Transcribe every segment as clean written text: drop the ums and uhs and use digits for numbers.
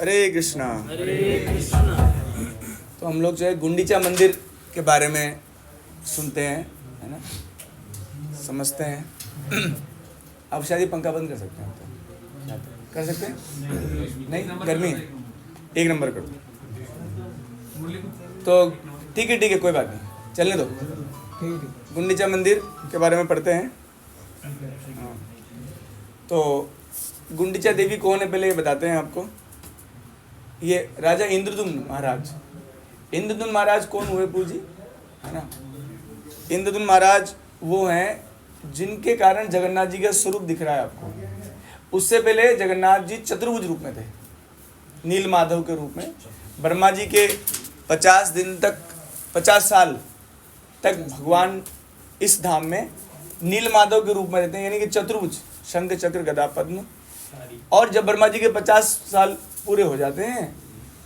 हरे कृष्णा। हरे कृष्णा। तो हम लोग जो है गुंडीचा मंदिर के बारे में सुनते हैं, है ना, समझते हैं। अब शायद ये पंखा बंद कर सकते हैं, तो कर सकते हैं? नहीं, गर्मी है, 1 नंबर कर दो। तो ठीक है, कोई बात नहीं, चलने दो। गुंडीचा मंदिर के बारे में पढ़ते हैं। हाँ। तो गुंडीचा देवी कौन है, पहले ये बताते हैं आपको। ये राजा इंद्रदुम्न महाराज। इंद्रदुम्न महाराज कौन हुए पूजी, है ना? इंद्रदुम्न महाराज वो हैं जिनके कारण जगन्नाथ जी का स्वरूप दिख रहा है आपको। उससे पहले जगन्नाथ जी चतुर्भुज रूप में थे, नील माधव के रूप में। ब्रह्मा जी के 50 दिन तक, 50 साल तक भगवान इस धाम में नील माधव के रूप में रहते हैं, यानी कि चतुर्भुज, शंख चक्र गदा पद्म। और जब ब्रह्मा जी के 50 साल पूरे हो जाते हैं,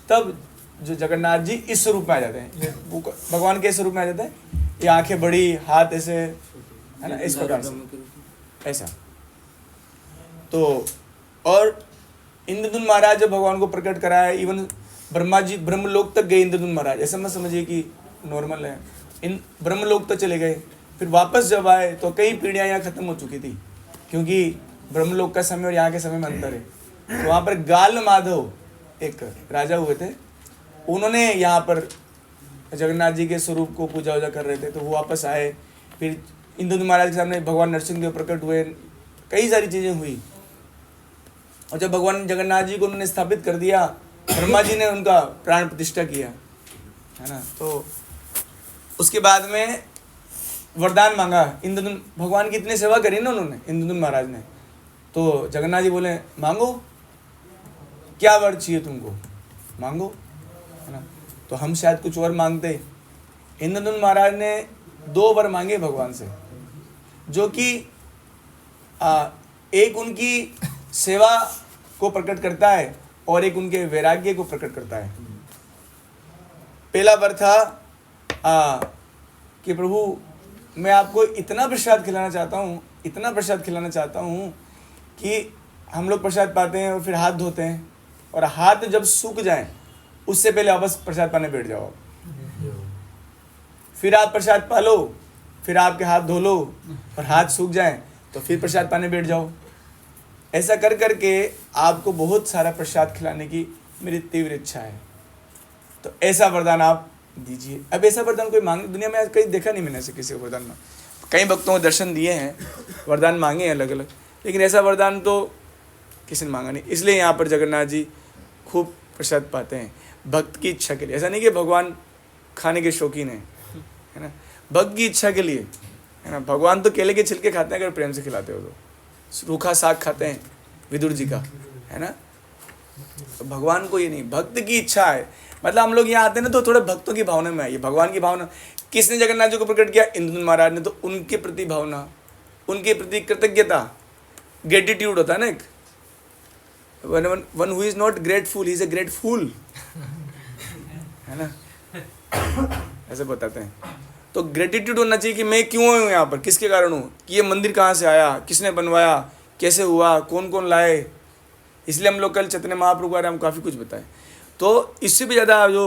तब जो जगन्नाथ जी इस स्वरूप में आ जाते हैं। वो भगवान के स्वरूप में आ जाते हैं, ये आंखें बड़ी, हाथ ऐसे, है ना, इस प्रकार से ऐसा। तो और इंद्रदुम्न महाराज जब भगवान को प्रकट कराया, इवन ब्रह्मा जी ब्रह्मलोक तक गए। इंद्रदुम्न महाराज, ऐसा मत समझिए कि नॉर्मल है, इन ब्रह्मलोक तक चले गए। फिर वापस जब आए तो कई पीढ़ियाँ यहाँ खत्म हो चुकी थी, क्योंकि ब्रह्मलोक का समय और यहाँ के समय में अंतर है। तो वहाँ पर गाल माधव एक राजा हुए थे, उन्होंने यहाँ पर जगन्नाथ जी के स्वरूप को पूजा वूजा कर रहे थे। तो वो वापस आए, फिर इंद्रदुम्न महाराज के सामने भगवान नरसिंह देव प्रकट हुए, कई सारी चीज़ें हुई। और जब भगवान जगन्नाथ जी को उन्होंने स्थापित कर दिया, ब्रह्मा जी ने उनका प्राण प्रतिष्ठा किया, है ना। तो उसके बाद में वरदान मांगा। इंद्रदुम्न भगवान की इतनी सेवा करी ना उन्होंने, इंद्रदुम्न महाराज ने। तो जगन्नाथ जी बोले, मांगो, क्या वर चाहिए तुमको, मांगो, है ना। तो हम शायद कुछ और मांगते। इंद्रदुम्न महाराज ने 2 वर मांगे भगवान से, जो कि एक उनकी सेवा को प्रकट करता है और एक उनके वैराग्य को प्रकट करता है। पहला वर था कि प्रभु, मैं आपको इतना प्रसाद खिलाना चाहता हूँ, इतना प्रसाद खिलाना चाहता हूँ कि हम लोग प्रसाद पाते हैं और फिर हाथ धोते हैं, और हाथ जब सूख जाएं उससे पहले वापस प्रसाद पाने बैठ जाओ। फिर आप प्रसाद पा लो, फिर आपके हाथ धो लो, और हाथ सूख जाएं तो फिर प्रसाद पाने बैठ जाओ। ऐसा कर करके आपको बहुत सारा प्रसाद खिलाने की मेरी तीव्र इच्छा है। तो ऐसा वरदान आप दीजिए। अब ऐसा वरदान कोई मांग, दुनिया में कहीं देखा नहीं मैंने ऐसे किसी को वरदान मांग। कई भक्तों को दर्शन दिए हैं, वरदान मांगे हैं अलग अलग, लेकिन ऐसा वरदान तो किसी ने मांगा नहीं। इसलिए यहाँ पर जगन्नाथ जी खूब प्रसाद पाते हैं भक्त की इच्छा के लिए। ऐसा नहीं कि भगवान खाने के शौकीन है ना, भक्त की इच्छा के लिए, है ना। भगवान तो केले के छिलके खाते हैं अगर प्रेम से खिलाते हो तो, रूखा साग खाते हैं विदुर जी का, है ना। तो भगवान को ये नहीं, भक्त की इच्छा है। मतलब हम लोग यहाँ आते हैं ना तो थोड़े भक्तों की भावना में आइए। भगवान की भावना किसने जगन्नाथ जी को प्रकट किया? इंद्रदुम्न महाराज ने। तो उनके प्रति भावना, उनके प्रति कृतज्ञता, ग्रेटिट्यूड होता है ना एक। One who is not grateful, he is a great fool, है ना, ऐसे बताते हैं। तो ग्रेटिट्यूड होना चाहिए कि मैं क्यों हूँ यहाँ पर, किसके कारण हूँ, कि ये मंदिर कहाँ से आया, किसने बनवाया, कैसे हुआ, कौन कौन लाए। इसलिए हम लोग कल चैतन्य महाप्रभु के बारे में काफ़ी कुछ बताए। तो इससे भी ज़्यादा जो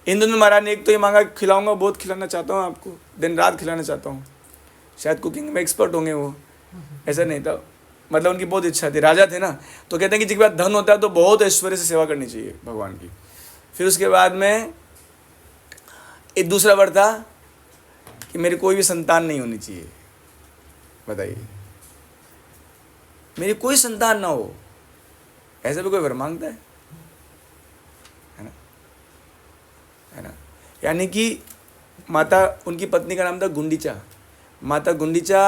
इंद्रदुम्न महाराज ने एक तो ये मांगा, खिलाऊंगा, बहुत खिलाना चाहता हूँ आपको, दिन रात खिलाना चाहता हूँ। शायद कुकिंग में एक्सपर्ट होंगे वो, ऐसा नहीं था, मतलब उनकी बहुत इच्छा थी, राजा थे ना। तो कहते हैं कि जिसके पास धन होता है तो बहुत ऐश्वर्य से सेवा करनी चाहिए भगवान की। फिर उसके बाद में एक दूसरा वर था कि मेरी कोई भी संतान नहीं होनी चाहिए। बताइए, मेरी कोई संतान ना हो, ऐसा भी कोई वर मांगता है ना, है ना। यानी कि माता, उनकी पत्नी का नाम था गुंडीचा। माता गुंडीचा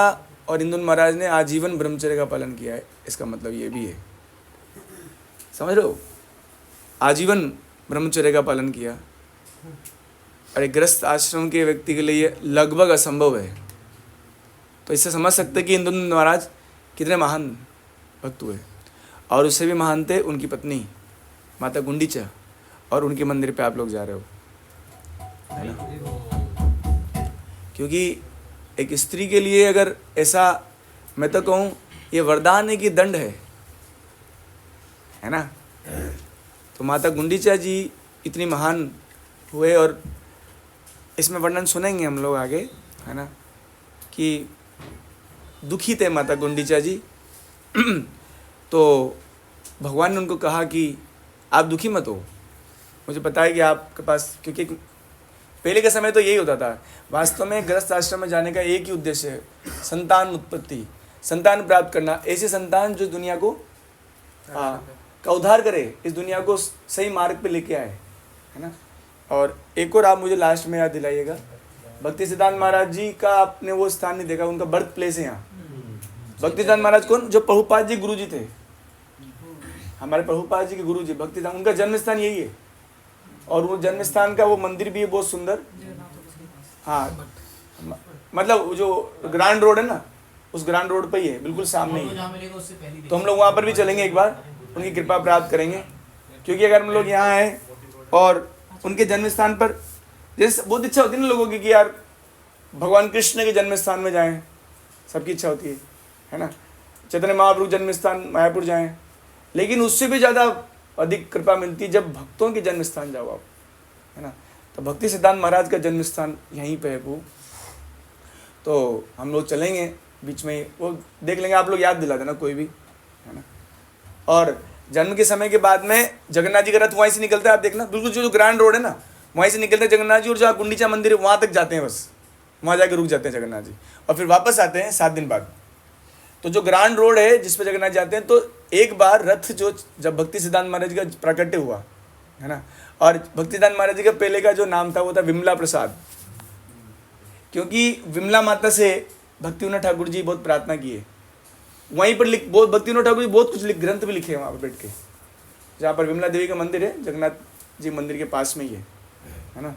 और इंद्रदुम्न महाराज ने आजीवन ब्रह्मचर्य का पालन किया है। इसका मतलब ये भी है, समझ रहे हो, आजीवन ब्रह्मचर्य का पालन किया। और एक ग्रस्त आश्रम के व्यक्ति के लिए लगभग असंभव है। तो इससे समझ सकते कि इंद्रदुम्न महाराज कितने महान भक्त हुए। और उससे भी महान थे उनकी पत्नी माता गुंडीचा, और उनके मंदिर पे आप लोग जा रहे हो, है ना। क्योंकि एक स्त्री के लिए अगर ऐसा, मैं तो कहूँ ये वरदान है कि दंड है ना। तो माता गुंडीचा जी इतनी महान हुए, और इसमें वर्णन सुनेंगे हम लोग आगे, है ना, कि दुखी थे माता गुंडीचा जी। तो भगवान ने उनको कहा कि आप दुखी मत हो, मुझे पता है कि आपके पास, क्योंकि पहले के समय तो यही होता था। वास्तव में गृहस्थ आश्रम में जाने का एक ही उद्देश्य है, संतान उत्पत्ति, संतान प्राप्त करना, ऐसे संतान जो दुनिया को का उद्धार करे, इस दुनिया को सही मार्ग पे लेके आए, है ना। और एक और आप मुझे लास्ट में याद दिलाइएगा, भक्ति सिद्धांत महाराज जी का आपने वो स्थान नहीं देखा, उनका बर्थ प्लेस है यहाँ। भक्ति सिद्धांत महाराज कौन? जो प्रभुपाद जी गुरु जी थे, हमारे प्रभुपाद जी के गुरु जी भक्ति सिद्धांत, उनका जन्म स्थान यही है। और वो जन्म स्थान का वो मंदिर भी है बहुत सुंदर। हाँ, मतलब जो ग्रांड रोड है ना, उस ग्रांड रोड पे ही है, बिल्कुल सामने ही। तो हम लोग वहाँ पर भी चलेंगे एक बार, उनकी कृपा प्राप्त करेंगे। क्योंकि अगर हम लोग यहाँ आए और उनके जन्म स्थान पर, जैसे बहुत इच्छा होती है ना लोगों की कि यार भगवान कृष्ण के जन्म स्थान में जाएं, सबकी इच्छा होती है ना। चैतन्य महाप्रभु जन्म स्थान मायापुर जाएं, लेकिन उससे भी ज़्यादा अधिक कृपा मिलती है जब भक्तों के जन्म स्थान जाओ आप, है ना। तो भक्ति सिद्धांत महाराज का जन्म स्थान यहीं पे है वो। तो हम लोग चलेंगे बीच में, वो देख लेंगे, आप लोग याद दिला देना कोई भी, है ना। और जन्म के समय के बाद में जगन्नाथ जी का रथ वहीं से निकलता है, आप देखना, बिल्कुल जो ग्रांड रोड है ना, वहीं से निकलते हैं जगन्नाथ जी, और जहाँ गुंडीचा मंदिर है वहाँ तक जाते हैं, बस वहाँ जाके रुक जाते हैं जगन्नाथ जी, और फिर वापस आते हैं 7 दिन बाद। तो जो ग्रांड रोड है जिस पर जगन्नाथ जाते हैं, तो एक बार रथ जो जब भक्ति सिद्धांत महाराज जी का प्राकट्य हुआ, है ना, और भक्ति सिद्धांत महाराज जी का पहले का जो नाम था वो था विमला प्रसाद, क्योंकि विमला माता से भक्ति विनोद ठाकुर जी बहुत प्रार्थना की है। वहीं पर बहुत भक्ति विनोद ठाकुर जी बहुत कुछ ग्रंथ भी लिखे हैं वहाँ पर बैठ के, जहाँ पर विमला देवी का मंदिर है, जगन्नाथ जी मंदिर के पास में ही है ना।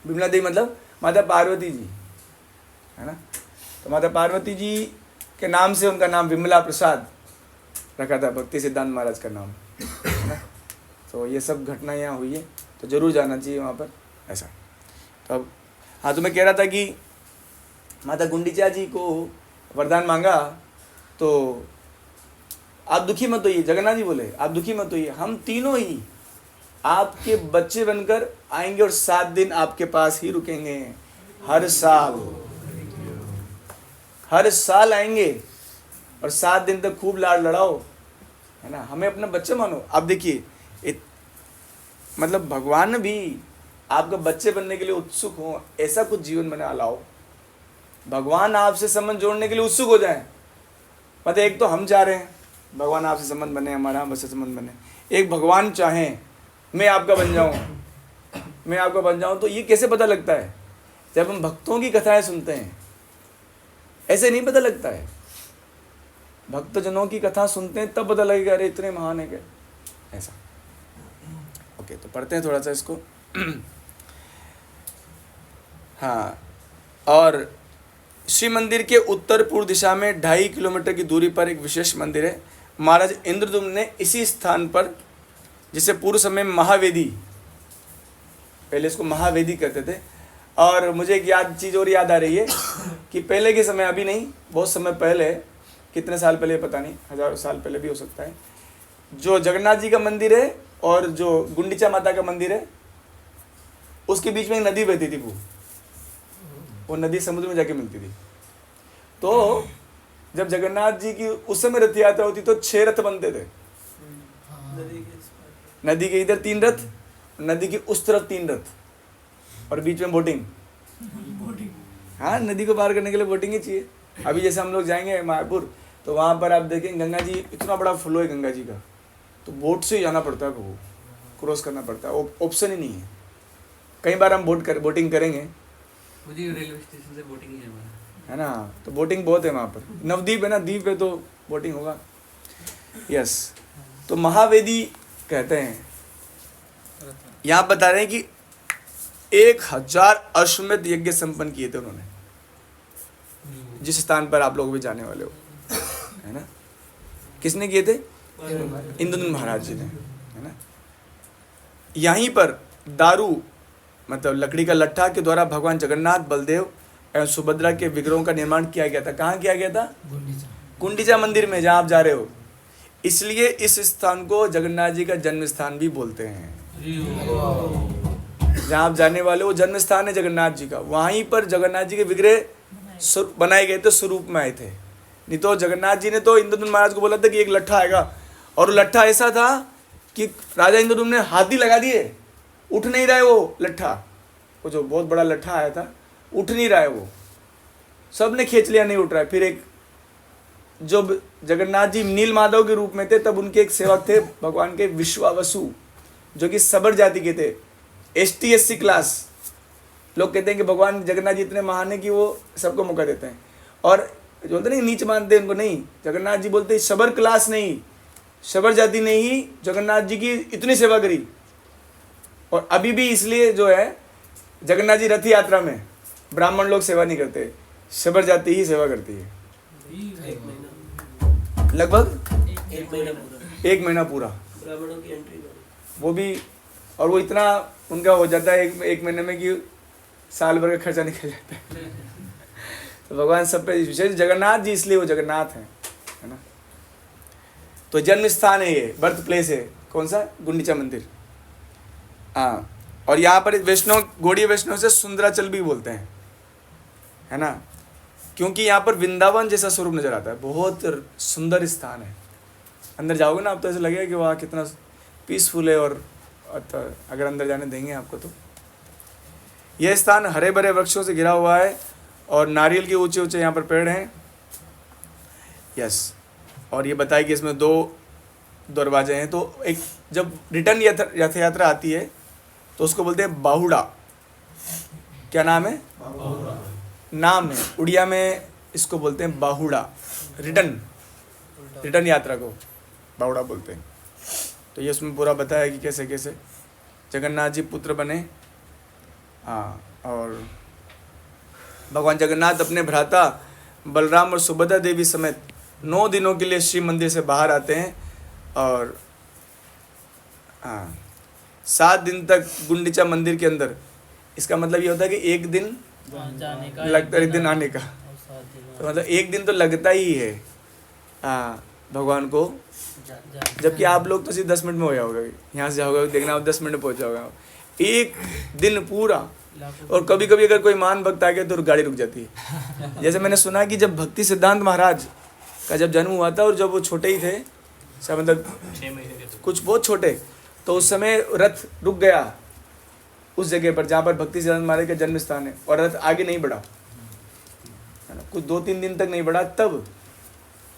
विमला देवी मतलब माता पार्वती जी, है ना। तो माता पार्वती जी के नाम से उनका नाम विमला प्रसाद रखा था, भक्ति सिद्धांत महाराज का नाम, है ना। तो ये सब घटना यहाँ हुई है, तो जरूर जाना चाहिए वहाँ पर, ऐसा। तो अब हाँ, तो मैं कह रहा था कि माता गुंडीचा जी को वरदान मांगा, तो आप दुखी मत होइए, जगन्नाथ जी बोले आप दुखी मत होइए, हम तीनों ही आपके बच्चे बनकर आएंगे और 7 दिन आपके पास ही रुकेंगे, हर साल आएंगे, और 7 दिन तक खूब लाड़ लड़ाओ, है ना, हमें अपना बच्चा मानो। आप देखिए, मतलब भगवान भी आपका बच्चे बनने के लिए उत्सुक हो, ऐसा कुछ जीवन में ना लाओ। भगवान आपसे संबंध जोड़ने के लिए उत्सुक हो जाए, मतलब एक तो हम चाह रहे हैं भगवान आपसे संबंध बने, हमारा हमसे संबंध बने, एक भगवान चाहें मैं आपका बन जाऊं, तो ये कैसे पता लगता है? जब हम भक्तों की कथाएं सुनते हैं, ऐसे नहीं पता लगता है। भक्तजनों की कथा सुनते हैं तब पता लगेगा, अरे इतने महान है क्या, ऐसा। ओके, तो पढ़ते हैं थोड़ा सा इसको। हाँ, और श्री मंदिर के उत्तर पूर्व दिशा में 2.5 किलोमीटर की दूरी पर एक विशेष मंदिर है। महाराज इंद्रदुम्न ने इसी स्थान पर, जिसे पूर्व समय महावेदी, पहले इसको महावेदी कहते थे, और मुझे एक चीज़ और याद आ रही है कि पहले के समय, अभी नहीं, बहुत समय पहले, कितने साल पहले पता नहीं, 1000 साल पहले भी हो सकता है, जो जगन्नाथ जी का मंदिर है और जो गुंडीचा माता का मंदिर है, उसके बीच में एक नदी बहती थी, वो नदी समुद्र में जाके मिलती थी। तो जब जगन्नाथ जी की उस समय रथ यात्रा होती तो 6 रथ बनते थे, नदी के इधर 3 रथ, नदी की उस तरफ 3 रथ, और बीच में बोटिंग। हाँ, नदी को पार करने के लिए बोटिंग ही चाहिए। अभी जैसे हम लोग जाएंगे मायापुर, तो वहाँ पर आप देखेंगे गंगा जी, इतना बड़ा फ्लो है गंगा जी का, तो बोट से ही जाना पड़ता है, वो क्रॉस करना पड़ता है, ऑप्शन ही नहीं है। कई बार हम बोटिंग करेंगे, रेलवे स्टेशन से बोटिंग है ना, तो बोटिंग बहुत है वहाँ पर। नवद्वीप है ना, द्वीप है, तो बोटिंग होगा। यस, तो महावेदी कहते हैं। यहाँ बता रहे हैं कि 1000 अश्वमेध यज्ञ संपन्न किए थे उन्होंने, जिस स्थान पर आप लोग भी जाने वाले हो, है ना। किसने किए थे? इंद्रदुम्न महाराज जी ने, है ना। यहीं पर दारू, मतलब लकड़ी का लट्ठा के द्वारा भगवान जगन्नाथ, बलदेव एवं सुभद्रा के विग्रहों का निर्माण किया गया था। कहाँ किया गया था? गुंडीचा मंदिर में, जहाँ आप जा रहे हो। इसलिए इस स्थान को जगन्नाथ जी का जन्म स्थान भी बोलते हैं। जहाँ आप जाने वाले वो जन्म स्थान है जगन्नाथ जी का। वहीं पर जगन्नाथ जी के विग्रह बनाए गए थे, स्वरूप में आए थे। नहीं तो जगन्नाथ जी ने तो इंद्रदुम्न महाराज को बोला था कि एक लट्ठा आएगा, और लट्ठा ऐसा था कि राजा इंद्रदुम्न ने हाथ ही लगा दिए, उठ नहीं रहा है वो लट्ठा। वो जो बहुत बड़ा लट्ठा आया था, उठ नहीं रहा है वो, सब ने खींच लिया, नहीं उठ रहा है। फिर एक जब जगन्नाथ जी नील माधव के रूप में थे, तब उनके एक सेवक थे भगवान के विश्वावसु, जो कि सबर जाति के थे, ST/SC क्लास। लोग कहते हैं कि भगवान जगन्नाथ जी इतने महान है कि वो सबको मौका देते हैं, और जो होते नहीं नीच मानते हैं उनको, नहीं, जगन्नाथ जी बोलते सबर क्लास नहीं, सबर जाति ने ही जगन्नाथ जी की इतनी सेवा करी। और अभी भी इसलिए जो है जगन्नाथ जी रथ यात्रा में ब्राह्मण लोग सेवा नहीं करते, सबर जाति ही सेवा करती है। लगभग एक महीना पूरा ब्राह्मणों की एंट्री, वो भी, और वो इतना उनका हो जाता है एक महीने में कि साल भर का खर्चा निकल जाता है। तो भगवान सब पे विशेष जगन्नाथ जी, इसलिए वो जगन्नाथ है ना। तो जन्म स्थान है ये, बर्थ प्लेस है, कौन सा? गुंडीचा मंदिर। हाँ, और यहाँ पर वैष्णव, गौड़ीय वैष्णव से सुंदराचल भी बोलते हैं, है ना, क्योंकि यहाँ पर वृंदावन जैसा स्वरूप नजर आता है। बहुत सुंदर स्थान है, अंदर जाओगे ना आप तो ऐसा लगेगा कि वहाँ कितना पीसफुल है। और अगर अंदर जाने देंगे आपको तो यह स्थान हरे भरे वृक्षों से घिरा हुआ है, और नारियल के ऊंचे ऊंचे यहाँ पर पेड़ हैं। यस, और ये बताया कि इसमें 2 दरवाजे हैं। तो एक जब रिटर्न रथ यात्रा आती है तो उसको बोलते हैं बाहुड़ा। क्या नाम है? नाम है, उड़िया में इसको बोलते हैं बाहुड़ा। रिटर्न यात्रा को बाहुड़ा बोलते हैं। तो ये उसमें पूरा बताया कि कैसे कैसे जगन्नाथ जी पुत्र बने। हाँ, और भगवान जगन्नाथ अपने भ्राता बलराम और सुभद्रा देवी समेत 9 दिनों के लिए शिव मंदिर से बाहर आते हैं, और हाँ 7 दिन तक गुंडीचा मंदिर के अंदर। इसका मतलब ये होता है कि एक दिन लगता है, एक दिन आने का, तो मतलब एक दिन तो लगता ही है हाँ भगवान को। जबकि आप लोग तो सिर्फ 10 मिनट में हो जाओगे, यहाँ से जाओगे देखना आप 10 मिनट में पहुँच जाओगे। एक दिन पूरा। और कभी कभी अगर कोई महान भक्त आ गया तो गाड़ी रुक जाती है। जैसे मैंने सुना कि जब भक्ति सिद्धांत महाराज का जब जन्म हुआ था, और जब वो छोटे ही थे, मतलब 6 महीने के, कुछ बहुत छोटे, तो उस समय रथ रुक गया उस जगह पर जहाँ पर भक्ति सिद्धांत महाराज का जन्म स्थान है, और रथ आगे नहीं बढ़ा, है ना, कुछ 2-3 दिन तक नहीं बढ़ा। तब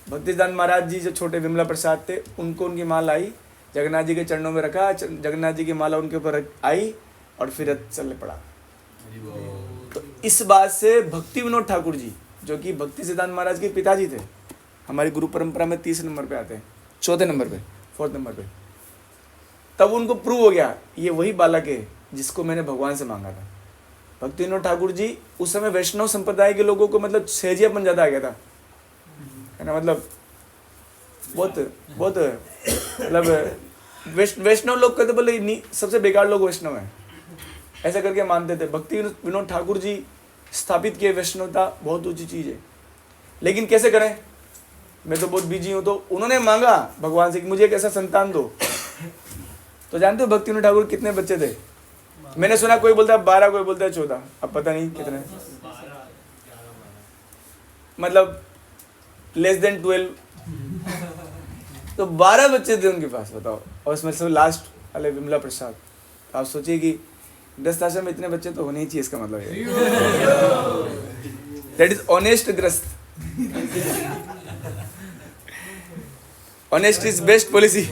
भक्ति सिद्धांत महाराज जी जो छोटे विमला प्रसाद थे, उनको उनकी माला आई, जगन्नाथ जी के चरणों में रखा, जगन्नाथ जी की माला उनके ऊपर आई, और फिर रथ चलने पड़ा। तो इस बात से भक्ति विनोद ठाकुर जी, जो कि भक्ति सिद्धांत महाराज के पिताजी थे, हमारी गुरु परंपरा में 3 नंबर पे आते हैं, 4थे नंबर पे, 4th नंबर पे, तब उनको प्रूव हो गया ये वही बालक है जिसको मैंने भगवान से मांगा था। भक्ति विनोद ठाकुर जी उस समय वैष्णव संप्रदाय के लोगों को मतलब सहजियापन ज़्यादा आ गया था, है ना, मतलब बहुत मतलब वैष्णव लोग कहते बोले सबसे बेकार लोग वैष्णव हैं, ऐसा करके मानते थे। भक्ति विनोद ठाकुर जी स्थापित किए वैष्णवता बहुत ऊंची चीज़ है, लेकिन कैसे करें, मैं तो बहुत बिजी हूँ। तो उन्होंने मांगा भगवान से कि मुझे एक ऐसा संतान दो। तो जानते हो भक्ति विनोद ठाकुर कितने बच्चे थे? मैंने सुना कोई बोलता है 12, कोई बोलता है 14, अब पता नहीं कितने, मतलब लेस देन 12। तो 12 बच्चे थे उनके पास, बताओ। और उसमें से लास्ट वाले विमला प्रसाद। आप सोचिए कि गृहस्थ आश्रम में इतने बच्चे तो होने ही चाहिए, इसका मतलब है दैट इज ऑनेस्ट गृहस्थ। Honest is best policy.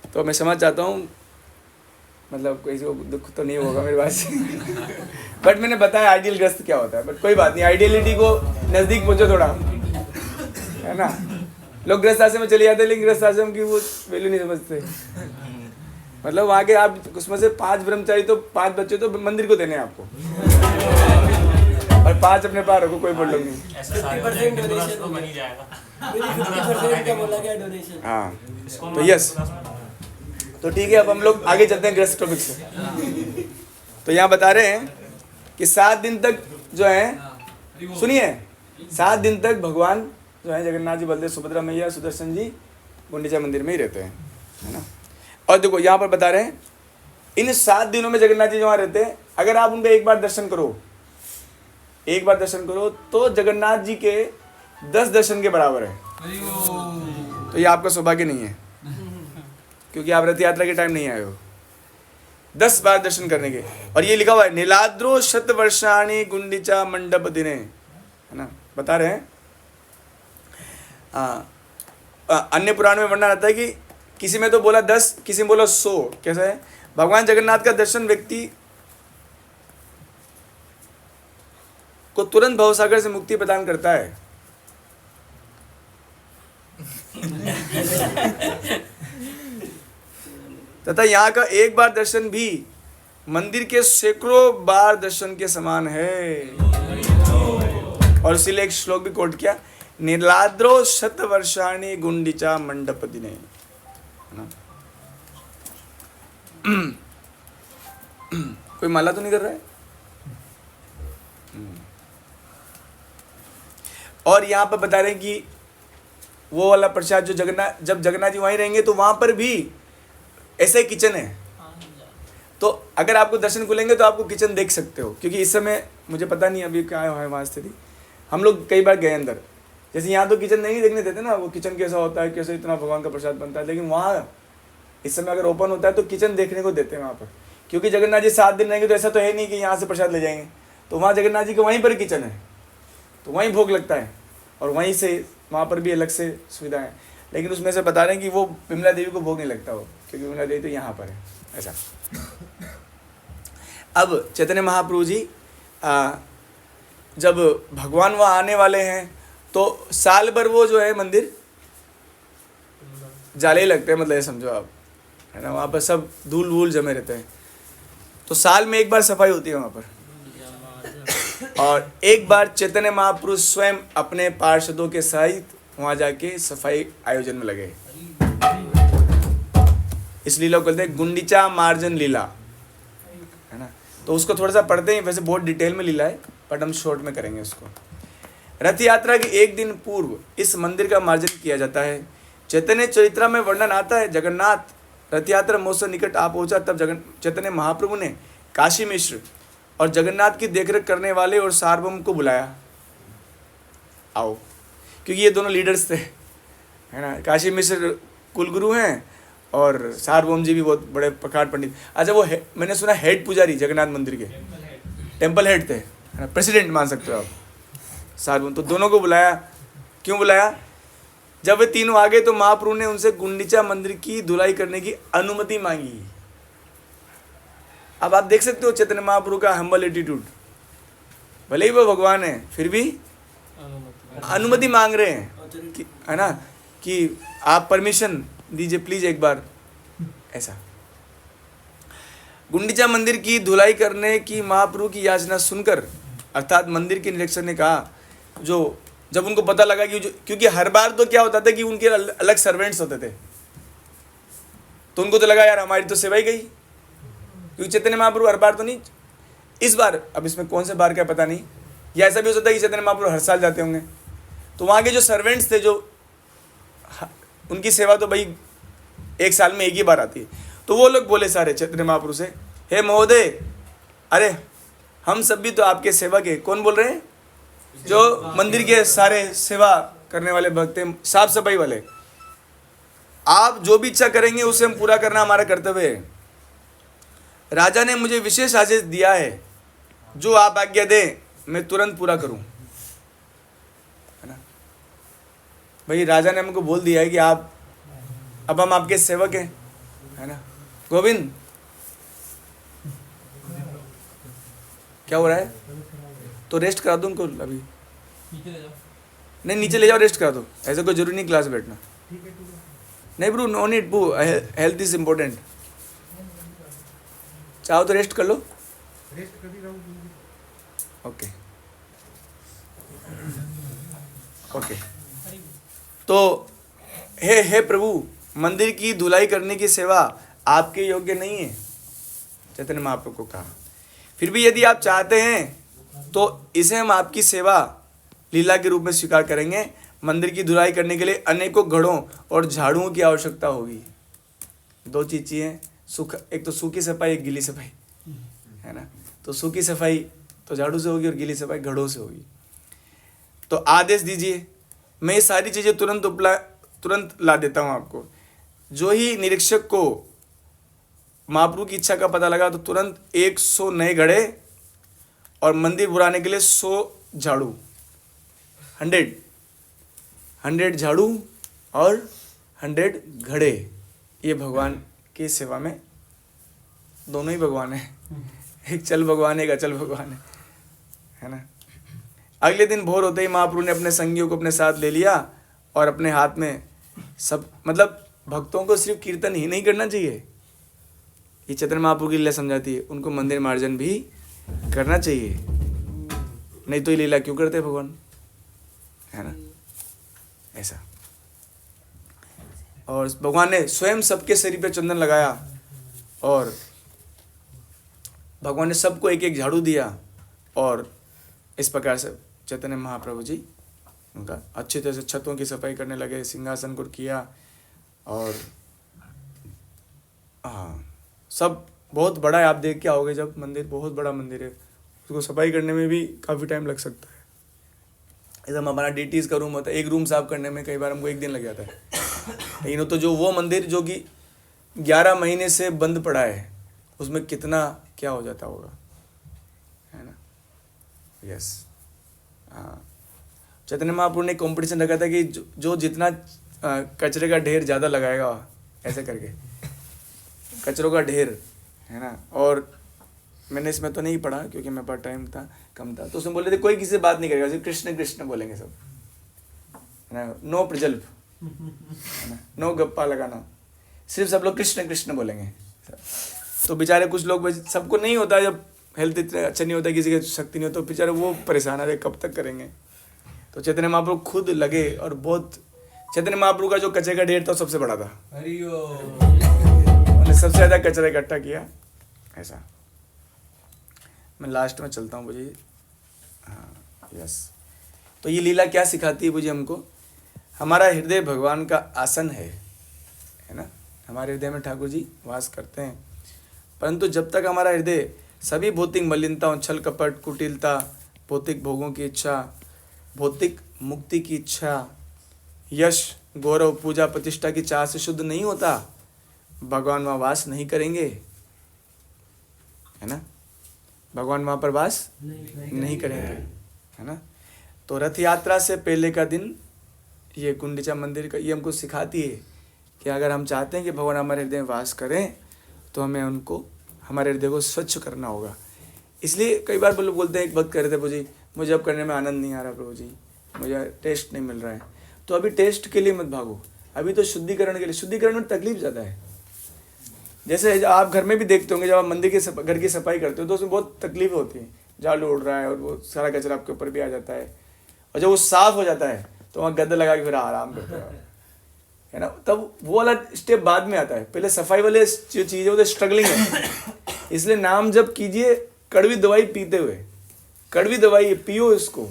तो मैं समझ चाहता हूँ, मतलब किसी को दुख तो नहीं होगा मेरी बात से, बट मैंने बताया आइडियल ग्रस्त क्या होता है। बट कोई बात नहीं, आइडियलिटी को नज़दीक पहुँचो थोड़ा, है ना। लोग गृहस्थ आश्रम में चले जाते हैं, लेकिन गृहस्थ आश्रम की वो वैल्यू नहीं समझते। मतलब वहाँ के आप उसमें से 5 ब्रह्मचारी तो 5 बच्चे तो मंदिर को देने हैं आपको, और 5 अपने पास रखो, कोई प्रॉब्लम नहीं। हाँ, तो यस, तो ठीक है। अब हम लोग आगे चलते हैं गृहस्थ टॉपिक से। तो यहाँ बता रहे हैं कि 7 दिन तक जो है, सुनिए, 7 दिन तक भगवान जो है जगन्नाथ जी, बलदेव, सुभद्रा मैया, सुदर्शन जी गुंडीचा मंदिर में ही रहते हैं, है ना। और देखो यहाँ पर बता रहे हैं इन 7 दिनों में जगन्नाथ जी वहाँ रहते हैं। अगर आप उनका एक बार दर्शन करो तो जगन्नाथ जी के 10 दर्शन के बराबर है। तो ये आपका सौभाग्य नहीं है, क्योंकि आप रथ यात्रा के टाइम नहीं आए हो 10 बार दर्शन करने के। और ये लिखा हुआ है नीलाद्रो शतवर्षाणि गुंडीचा मंडप दिने, है ना, बता रहे हैं। अन्य पुराण में वर्णन आता है कि किसी में तो बोला 10, किसी में बोला 100। कैसा है? भगवान जगन्नाथ का दर्शन व्यक्ति को तुरंत भवसागर से मुक्ति प्रदान करता है। तथा यहाँ का एक बार दर्शन भी मंदिर के सैकड़ों बार दर्शन के समान है। और इसीलिए एक श्लोक भी कोट किया, नीलाद्रो शतवर्षाणि गुंडीचा मंडप दिने। कोई माला तो नहीं कर रहा है? और यहाँ पर बता रहे हैं कि वो वाला प्रसाद जो जब जगन्नाथ जी वहीं रहेंगे तो वहां पर भी ऐसे किचन है। तो अगर आपको दर्शन खुलेंगे तो आपको किचन देख सकते हो, क्योंकि इस समय मुझे पता नहीं अभी क्या है वहाँ स्थिति। हम लोग कई बार गए अंदर, जैसे यहाँ तो किचन नहीं देखने देते ना, वो किचन कैसा होता है, कैसे इतना भगवान का प्रसाद बनता है। लेकिन वहाँ इस समय अगर ओपन होता है तो किचन देखने को देते हैं वहाँ पर, क्योंकि जगन्नाथ जी 7 दिन रहेंगे तो ऐसा तो है नहीं कि यहाँ से प्रसाद ले जाएंगे। तो वहाँ जगन्नाथ जी के वहीं पर किचन है, तो वहीं भोग लगता है और वहीं से वहाँ पर भी अलग से सुविधा है। लेकिन उसमें से बता रहे हैं कि वो विमला देवी को भोग नहीं लगता हो, क्योंकि विमला देवी तो यहाँ पर है, ऐसा। अब चैतन्य महाप्रभु जी जब भगवान वहाँ आने वाले हैं तो साल भर वो जो है मंदिर जाले लगते हैं, मतलब ये समझो आप, है ना। वहाँ पर सब धूल वूल जमे रहते हैं। तो साल में एक बार सफाई होती है वहाँ पर, और एक बार चैतन्य महाप्रभु स्वयं अपने पार्षदों के सहित वहाँ जाके सफाई आयोजन में लगे। इस लीला को कहते हैं गुंडीचा मार्जन लीला, है ना। तो उसको थोड़ा सा पढ़ते हैं, वैसे बहुत डिटेल में लीला है, बट हम शॉर्ट में करेंगे उसको। रथ यात्रा के एक दिन पूर्व इस मंदिर का मार्जन किया जाता है। चैतन्य चरित्रा में वर्णन आता है, जगन्नाथ रथ यात्रा महोत्सव निकट आ पहुंचा तब चैतन्य महाप्रभु ने काशी मिश्र और जगन्नाथ की देखरेख करने वाले और सार्वभौम को बुलाया, आओ, क्योंकि ये दोनों लीडर्स थे, है ना। काशी मिश्र कुलगुरु हैं और सार्वभौम जी भी बहुत बड़े प्रकार पंडित। अच्छा, वो मैंने सुना हेड पुजारी जगन्नाथ मंदिर के, टेम्पल हेड थे, है ना, प्रेसिडेंट मान सकते हो आप, सार्वभौम। तो दोनों को बुलाया। क्यों बुलाया? जब वे तीनों आ गए तो महाप्रभु ने उनसे गुंडीचा मंदिर की धुलाई करने की अनुमति मांगी। अब आप देख सकते हो चैतन्य महाप्रभु का हम्बल एटीट्यूड, भले ही वो भगवान है फिर भी अनुमति मांग रहे हैं कि, है ना, कि आप परमिशन दीजिए प्लीज एक बार, ऐसा। गुंडीचा मंदिर की धुलाई करने की महाप्रभु की याचना सुनकर, अर्थात मंदिर के निरीक्षक ने कहा, जो जब उनको पता लगा कि क्योंकि हर बार तो क्या होता था कि उनके अलग सर्वेंट्स होते थे, तो उनको तो लगा यार हमारी तो सेवा ही गई, क्योंकि चैतन्य महाप्रभु हर बार तो नहीं, इस बार, अब इसमें कौन से बार का पता नहीं, या ऐसा भी हो सकता है कि चैतन्य महाप्रभु हर साल जाते होंगे। तो वहाँ के जो सर्वेंट्स थे, जो उनकी सेवा तो भाई एक साल में एक ही बार आती है। तो वो लोग बोले सारे चैतन्य महाप्रभु से, हे महोदय, अरे हम सब भी तो आपके सेवक है। कौन बोल रहे हैं? जो मंदिर के सारे सेवा करने वाले भक्त हैं, साफ सफाई वाले। आप जो भी इच्छा करेंगे उसे हम पूरा करना हमारा कर्तव्य है। राजा ने मुझे विशेष आदेश दिया है, जो आप आज्ञा दें मैं तुरंत पूरा करूं, है ना। भाई राजा ने हमको बोल दिया है कि आप, अब हम आपके सेवक हैं, है ना। गोविंद, क्या हो रहा है? तो रेस्ट करा दो उनको अभी, नहीं नीचे ले जाओ, रेस्ट करा दो, ऐसा कोई जरूरी नहीं क्लास बैठना। नहीं bruh, no need bruh, health is important. चाहो तो रेस्ट कर लो, ओके ओके। तो हे प्रभु, मंदिर की धुलाई करने की सेवा आपके योग्य नहीं है, चैतन्य महाप्रभु को कहा। फिर भी यदि आप चाहते हैं तो इसे हम आपकी सेवा लीला के रूप में स्वीकार करेंगे, मंदिर की धुलाई करने के लिए अनेकों घड़ों और झाड़ुओं की आवश्यकता होगी। दो चीज़ चाहिए, एक तो सूखी सफाई, एक गीली सफाई, है ना। तो सूखी सफाई तो झाड़ू से होगी और गीली सफाई घड़ों से होगी। तो आदेश दीजिए, मैं ये सारी चीज़ें तुरंत ला देता हूँ आपको। जो ही निरीक्षक को महाप्रभु की इच्छा का पता लगा तो तुरंत 100 नए घड़े और मंदिर बुलाने के लिए 100 झाड़ू, 100 झाड़ू और 100 घड़े। ये भगवान की सेवा में दोनों ही भगवान है, एक चल भगवान है, एक अचल भगवान है ना। अगले दिन भोर होते ही महाप्रभु ने अपने संगियों को अपने साथ ले लिया और अपने हाथ में सब, मतलब भक्तों को सिर्फ कीर्तन ही नहीं करना चाहिए, ये चैतन्य महाप्रभु की लीला समझाती है, उनको मंदिर मार्जन भी करना चाहिए, नहीं तो ये लीला क्यों करते भगवान, है ना। ऐसा। और भगवान ने स्वयं सबके शरीर पे चंदन लगाया और भगवान ने सबको एक एक झाड़ू दिया और इस प्रकार से चैतन्य महाप्रभु जी उनका अच्छी तरह से छतों की सफाई करने लगे, सिंहासन को किया और हाँ, सब बहुत बड़ा है। आप देख के आओगे जब, मंदिर बहुत बड़ा मंदिर है, उसको सफाई करने में भी काफ़ी टाइम लग सकता है। एकदम हमारा डीटीज का रूम होता है, एक रूम साफ करने में कई बार हमको एक दिन लग जाता है। लेकिन तो जो वो मंदिर जो कि 11 महीने से बंद पड़ा है, उसमें कितना क्या हो जाता होगा, है ना। यस, हाँ। चैतन्य महाप्रभु ने कंपटीशन रखा था कि जो जितना कचरे का ढेर ज़्यादा लगाएगा, ऐसे करके कचरों का ढेर, है ना। और मैंने इसमें तो नहीं पढ़ा क्योंकि मेरे पास टाइम था, कम था, तो उसमें बोले थे कोई किसी से बात नहीं करेगा, सिर्फ कृष्ण कृष्ण बोलेंगे सब, है ना। नो प्रजल्प, है ना, नो गप्पा लगाना, सिर्फ सब लोग कृष्ण कृष्ण बोलेंगे। तो बेचारे कुछ लोग, सबको नहीं होता, जब हेल्थ इतना अच्छा नहीं होता, किसी की शक्ति नहीं होता, तो बेचारे वो परेशान है, कब तक करेंगे। तो चैतन्य महाप्रभु खुद लगे और बहुत, चैतन्य महाप्रभु का जो कचरे का ढेर था सबसे बड़ा था, उन्होंने सबसे ज़्यादा कचरा इकट्ठा किया। ऐसा। मैं लास्ट में चलता हूँ बुझी। हाँ, यस। तो ये लीला क्या सिखाती है बुझी हमको? हमारा हृदय भगवान का आसन है ना। हमारे हृदय में ठाकुर जी वास करते हैं, परंतु जब तक हमारा हृदय सभी भौतिक मलिनताओं, छल कपट, कुटिलता, भौतिक भोगों की इच्छा, भौतिक मुक्ति की इच्छा, यश, गौरव, पूजा, प्रतिष्ठा की चाह से शुद्ध नहीं होता, भगवान वहाँ वास नहीं करेंगे, है ना। भगवान वहाँ पर वास नहीं करेंगे, है ना। तो रथ यात्रा से पहले का दिन, ये गुंडीचा मंदिर का, ये हमको सिखाती है कि अगर हम चाहते हैं कि भगवान हमारे हृदय में वास करें तो हमें उनको, हमारे हृदय को स्वच्छ करना होगा। इसलिए कई बार लोग बोलते हैं, एक वक्त कह रहे थे, प्रभु जी मुझे अब करने में आनंद नहीं आ रहा, प्रभु जी मुझे टेस्ट नहीं मिल रहा है। तो अभी टेस्ट के लिए मत भागो, अभी तो शुद्धिकरण के लिए। शुद्धिकरण में तकलीफ ज़्यादा है। जैसे आप घर में भी देखते होंगे, जब आप मंदिर की घर की सफाई करते हो तो उसमें बहुत तकलीफ होती है, झाड़ू उड़ रहा है और वो सारा कचरा आपके ऊपर भी आ जाता है, और जब वो साफ हो जाता है तो वहाँ गद्दा लगा के फिर आराम करते हो, है ना। तब वो वाला स्टेप बाद में आता है, पहले सफाई वाले जो चीज़ है वो तो स्ट्रगलिंग है। इसलिए नाम जब कीजिए कड़वी दवाई पीते हुए, कड़वी दवाई पियो इसको,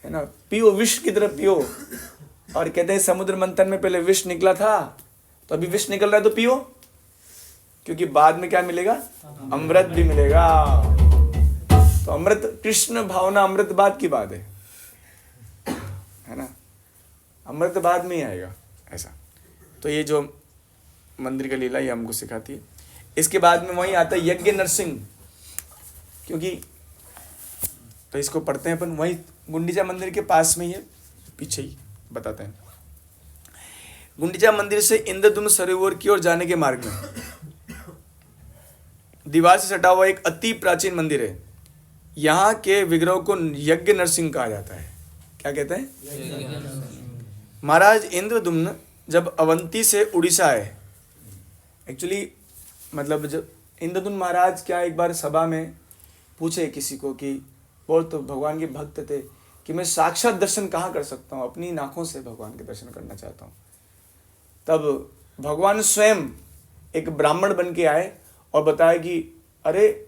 है ना, पियो, विष की तरह पियो। और कहते हैं समुद्र मंथन में पहले विष निकला था, तो अभी विष निकल रहा है तो पियो, क्योंकि बाद में क्या मिलेगा? अमृत भी मिलेगा। तो अमृत, कृष्ण भावना अमृत बाद की बात है ना, अमृत बाद में ही आएगा, ऐसा। तो ये जो मंदिर का लीला ये हमको सिखाती है। इसके बाद में वहीं आता है यज्ञ नरसिंह, क्योंकि तो इसको पढ़ते हैं अपन, वहीं गुंडीचा मंदिर के पास में ही है, पीछे ही बताते हैं। गुंडीचा मंदिर से इंद्रधुम्न सरोवर की ओर जाने के मार्ग में दीवार से सटा हुआ एक अति प्राचीन मंदिर है। यहाँ के विग्रह को यज्ञ नरसिंह कहा जाता है। क्या कहते हैं? महाराज इंद्रदुम्न जब अवंती से उड़ीसा आए, एक्चुअली मतलब जब इंद्रदुम्न महाराज क्या एक बार सभा में पूछे किसी को कि बहुत तो भगवान के भक्त थे कि मैं साक्षात दर्शन कहाँ कर सकता हूँ, अपनी आँखों से भगवान के दर्शन करना चाहता हूँ। तब भगवान स्वयं एक ब्राह्मण बन के आए और बताया कि अरे,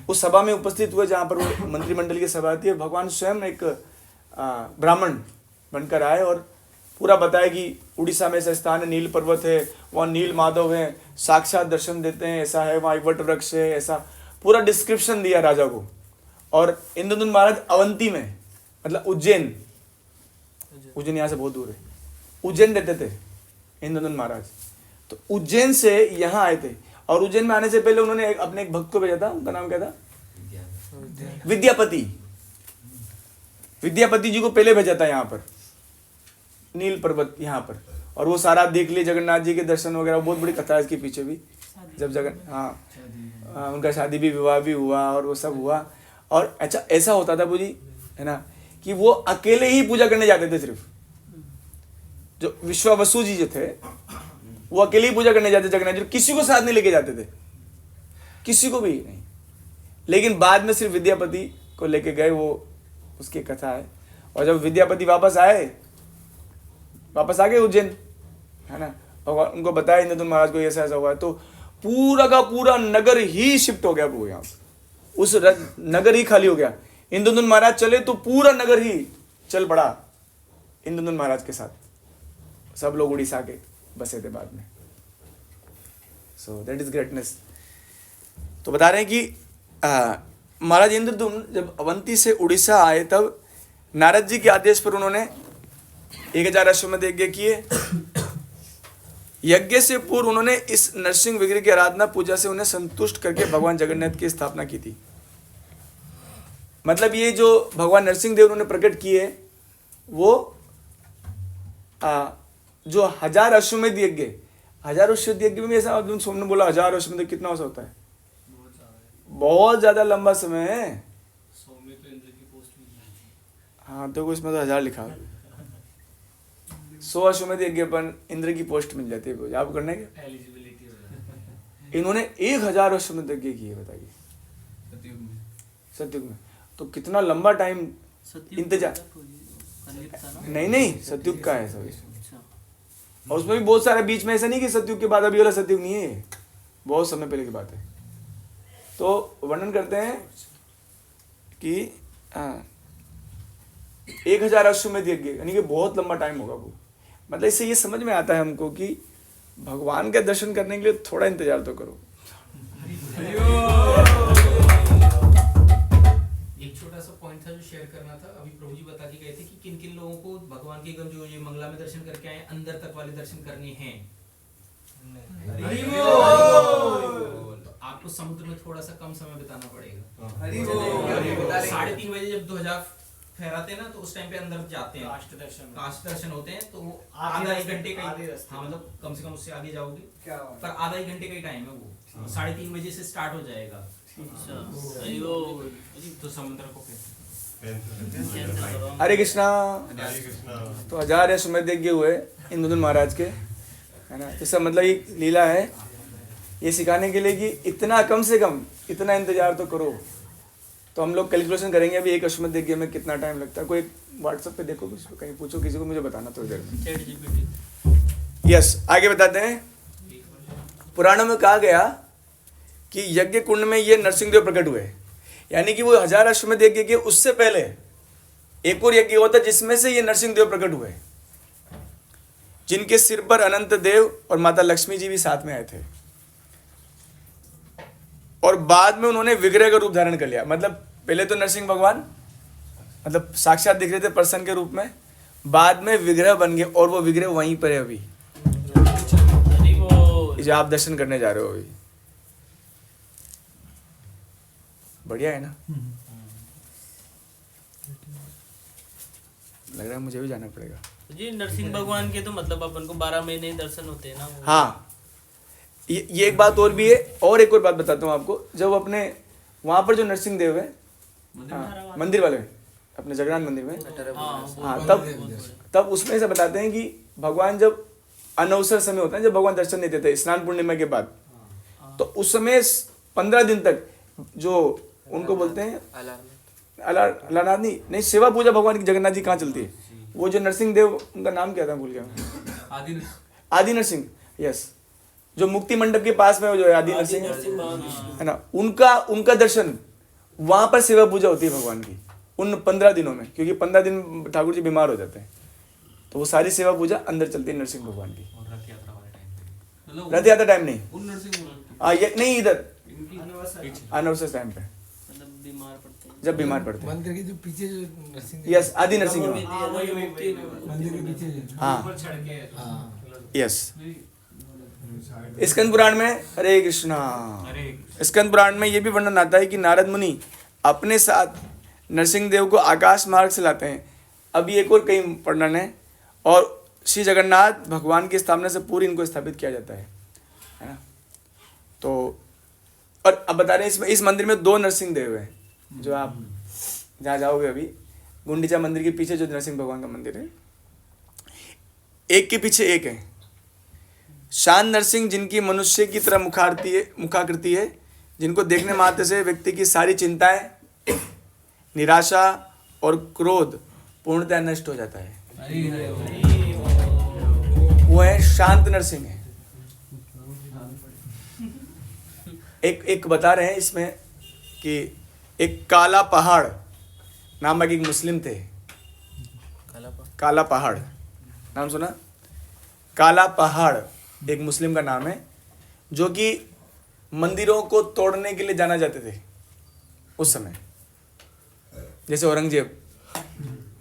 उस सभा में उपस्थित हुए जहाँ पर वो मंत्रिमंडल की सभा थी, भगवान स्वयं एक ब्राह्मण बनकर आए और पूरा बताया कि उड़ीसा में ऐसा स्थान है, नील पर्वत है, वहाँ नील माधव है, साक्षात दर्शन देते हैं, ऐसा है, वहाँ वट वृक्ष है, ऐसा पूरा डिस्क्रिप्शन दिया राजा को। और इंद्रदुम्न महाराज अवंती में, मतलब उज्जैन यहाँ से बहुत दूर है, उज्जैन रहते थे इंद्रदुम्न महाराज। तो उज्जैन से यहाँ आए थे और उज्जैन में आने से पहले उन्होंने अपने एक भक्त को भेजा था, उनका नाम क्या था? विद्यापति। विद्यापति जी को पहले भेजा था यहाँ पर नील पर्वत यहाँ पर, और वो सारा देख लिए, जगन्नाथ जी के दर्शन वगैरह। बहुत बड़ी कथा है इसके पीछे भी। जब उनका शादी भी, विवाह भी हुआ और वो सब हुआ। और अच्छा ऐसा होता था जी, है ना, कि वो अकेले ही पूजा करने जाते थे। सिर्फ जो विश्वावसु जी जो थे वो अकेले ही पूजा करने जाते जगन्नाथ जी, किसी को साथ नहीं लेके जाते थे, किसी को भी नहीं। लेकिन बाद में सिर्फ विद्यापति को लेके गए, वो उसकी कथा है। और जब विद्यापति वापस आ गए उज्जैन, है ना, और उनको बताया इंद्रदुम्न महाराज को ऐसा ऐसा हुआ है, तो पूरा का पूरा नगर ही शिफ्ट हो गया। वो यहाँ उस नगर ही खाली हो गया। इंद्रदुम्न महाराज चले तो पूरा नगर ही चल पड़ा इंद्रदुम्न महाराज के साथ। सब लोग उड़ीसा के बसे थे बाद में। So that is greatness. तो बता रहे हैं कि महाराज इंद्रदुम्न जब अवंती से उड़ीसा आए, तब नारद जी के आदेश पर उन्होंने 1000 अश्वमेध यज्ञ किए। यज्ञ से पूर्व उन्होंने इस नरसिंह विग्रह की आराधना पूजा से उन्हें संतुष्ट करके भगवान जगन्नाथ की स्थापना की थी। मतलब ये जो भगवान नरसिंह देव उन्होंने प्रकट किए, वो जो 1000 अश्वमेध यज्ञ, 1000 अश्वमेध यज्ञ में ऐसा तुमने बोला 1000 अश्वमेध कितना होता है? बहुत ज्यादा लंबा समय है। 100 में तो इंद्र की पोस्ट मिल जाती है। हाँ तो इसमें तो 1000 लिखा है। 100 अश्वमेध यज्ञ पर इंद्र की पोस्ट मिल जाती है। आप करने के एलिजिबिलिटी हो जाती है। इन्होंने 1000 अश्वमेध यज्ञ किए, बताइए सतयुग में। तो कितना लंबा टाइम इंतजार। नहीं सतयुग का है सब। और उसमें भी बहुत सारा बीच में, ऐसा नहीं कि सतयुग के बाद अभी वाला सतयुग नहीं है, बहुत समय पहले की बात है। तो वर्णन करते हैं कि 1000 अश्वमेध यज्ञ, यानी कि बहुत लंबा टाइम होगा वो। मतलब इससे ये समझ में आता है हमको कि भगवान के दर्शन करने के लिए थोड़ा इंतजार तो करो। एक छोटा सा पॉइंट था जो शेयर करना था। अभी प्रभु जी बता के गए थे कि किन किन लोगों को भगवान के एकदम जो ये मंगला में दर्शन करके आए, अंदर तक वाले दर्शन करने हैं। तो आपको समुद्र में थोड़ा सा कम समय बिताना पड़ेगा। 3:30 बजे जब ध्वजा फहराते हैं ना, तो उस टाइम पे अंदर जाते हैं, काष्ठ दर्शन होते हैं। तो आधा 1 घंटे का, हाँ मतलब कम से कम उससे आगे जाओगे, पर आधा 1 घंटे का ही टाइम है वो। 3:30 बजे से स्टार्ट हो जाएगा। तो समुद्र को हरे कृष्णा। तो 1000 अश्वमेध यज्ञ हुए इंद्रदुम्न महाराज के, है ना। इसका मतलब एक लीला है, ये सिखाने के लिए कि इतना कम से कम इतना इंतजार तो करो। तो हम लोग कैलकुलेशन करेंगे अभी 1 अश्वमेध यज्ञ में कितना टाइम लगता है। कोई व्हाट्सएप पे देखो, कहीं पूछो किसी को, मुझे बताना थोड़ी देर में। यस, आगे बताते हैं। पुराणों में कहा गया कि यज्ञ कुंड में ये नरसिंहदेव प्रकट हुए, यानी कि वो 1000 अश्वमेध यज्ञ के उससे पहले एक और यज्ञ होता जिसमें से ये नरसिंहदेव प्रकट हुए, जिनके सिर पर अनंत देव और माता लक्ष्मी जी भी साथ में आए थे। और बाद में उन्होंने विग्रह का रूप धारण कर लिया। मतलब पहले तो नरसिंह भगवान मतलब साक्षात दिख रहे थे पर्सन के रूप में, बाद में विग्रह बन गए और वो विग्रह वहीं पर है अभी, जो आप दर्शन करने जा रहे हो अभी। बढ़िया है ना। लग रहा है मुझे भी जाना पड़ेगा जी। नरसिंह भगवान के तो मतलब अपन को 12 महीने दर्शन होते हैं ना। हाँ, ये एक बात और भी है। और एक और बात बताता हूँ आपको। जब अपने वहाँ पर जो नरसिंह देव है, मंदिर वाले अपने जगन्नाथ मंदिर में, हाँ, तब उसमें से बताते हैं कि भगवान जब अनवसर समय होता है, जब भगवान दर्शन नहीं देते स्नान पूर्णिमा के बाद, तो उस समय 15 दिन तक जो उनको बोलते हैं अलारनाथ नहीं, सेवा पूजा भगवान की जगन्नाथ जी कहाँ चलती है। वो जो नरसिंह देव, उनका नाम क्या था, भूल गया। आदि नरसिंह, यस, जो मुक्ति मंडप के पास में जो है आदि नरसिंह, है ना, उनका दर्शन वहां पर सेवा पूजा होती है भगवान की। उन 15 दिनों में, क्योंकि 15 दिन ठाकुर जी बीमार हो जाते हैं, तो वो सारी सेवा पूजा अंदर चलती है नरसिंह भगवान की। और रथ यात्रा वाले टाइम पे मतलब रथ यात्रा टाइम नहीं, उन नरसिंह भगवान ये नहीं, इधर इनकी अनवसर टाइम पे, मतलब बीमार पड़ते हैं। जब बीमार पड़ते हैं। मंदिर के जो पीछे जो नरसिंह यस, आदि नरसिंह भगवान। मंदिर के पीछे जो हाँ ऊपर चढ़ के हाँ यस। स्कंद पुराण में, हरे कृष्णा, स्कंद पुराण में ये भी वर्णन आता है कि नारद मुनि अपने साथ नरसिंह देव को आकाश मार्ग से लाते हैं। अभी एक और कई वर्णन है, और श्री जगन्नाथ भगवान की स्थापना से पूरी इनको स्थापित किया जाता है ना। तो और अब बता रहे हैं इस मंदिर में 2 नरसिंह देव हैं, जो आप जहाँ जाओगे अभी गुंडीचा मंदिर के पीछे जो नरसिंह भगवान का मंदिर है, एक के पीछे एक है। शान नरसिंह जिनकी मनुष्य की तरह मुखाकृति है, जिनको देखने मात्र से व्यक्ति की सारी चिंताएं, निराशा और क्रोध पूर्णतः नष्ट हो जाता है, वो है शांत नरसिंह है। एक बता रहे हैं इसमें कि एक काला पहाड़ नामक एक मुस्लिम थे। काला पहाड़ नाम सुना? काला पहाड़ एक मुस्लिम का नाम है, जो कि मंदिरों को तोड़ने के लिए जाना जाते थे उस समय। जैसे औरंगजेब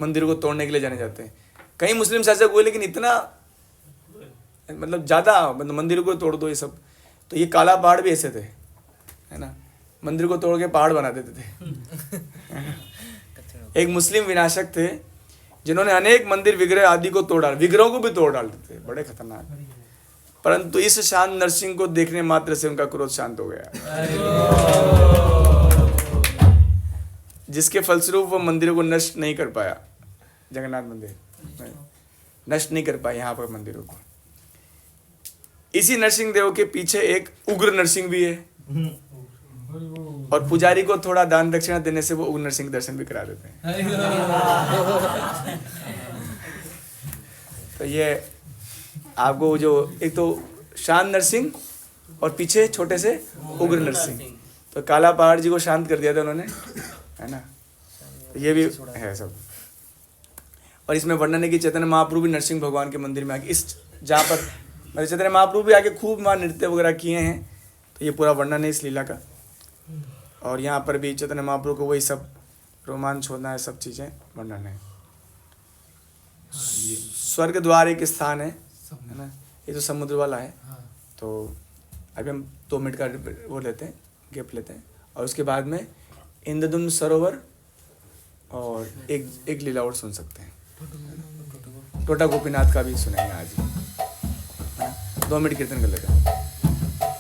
मंदिरों को तोड़ने के लिए जाने जाते हैं। कई मुस्लिम शासक हुए, लेकिन इतना मतलब ज़्यादा, मतलब मंदिरों को तोड़ दो ये सब। तो ये काला पहाड़ भी ऐसे थे, है ना, मंदिर को तोड़ के पहाड़ बना देते थे। एक मुस्लिम विनाशक थे जिन्होंने अनेक मंदिर विग्रह आदि को तोड़ डाल, विग्रहों को भी तोड़ डालते थे, बड़े खतरनाक। परंतु इस शांत नरसिंह को देखने मात्र से उनका क्रोध शांत हो गया, जिसके फलस्वरूप वो मंदिरों को नष्ट नहीं कर पाया। जगन्नाथ मंदिर नष्ट नहीं कर पाया यहाँ पर मंदिरों को। इसी नरसिंह देव के पीछे एक उग्र नरसिंह भी है, और पुजारी को थोड़ा दान दक्षिणा देने से वो उग्र नरसिंह दर्शन भी करा देते हैं। तो ये आपको जो एक तो शांत नरसिंह और पीछे छोटे से उग्र नरसिंह, तो काला पहाड़ जी को शांत कर दिया था उन्होंने, है ना। तो ये भी है सब। और इसमें वर्णन है कि चैतन्य महाप्रभु भी नरसिंह भगवान के मंदिर में आके, इस जहाँ पर चैतन्य महाप्रभु भी आके खूब वहाँ नृत्य वगैरह किए हैं। तो ये पूरा वर्णन है इस लीला का। और यहाँ पर भी चैतन्य महाप्रभु को वही सब रोमांच होना है, सब चीज़ें वर्णन है। स्वर्ग द्वार एक स्थान है ना, ये तो समुद्र वाला है। तो अभी हम 2 मिनट का वो लेते हैं, गैप लेते हैं, और उसके बाद में इंद्रदुम्न सरोवर और एक लीला और सुन सकते हैं। टोटा गोपीनाथ का भी सुनेंगे आज ही। 2 मिनट कीर्तन कर लेते हैं।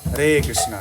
हरे कृष्णा।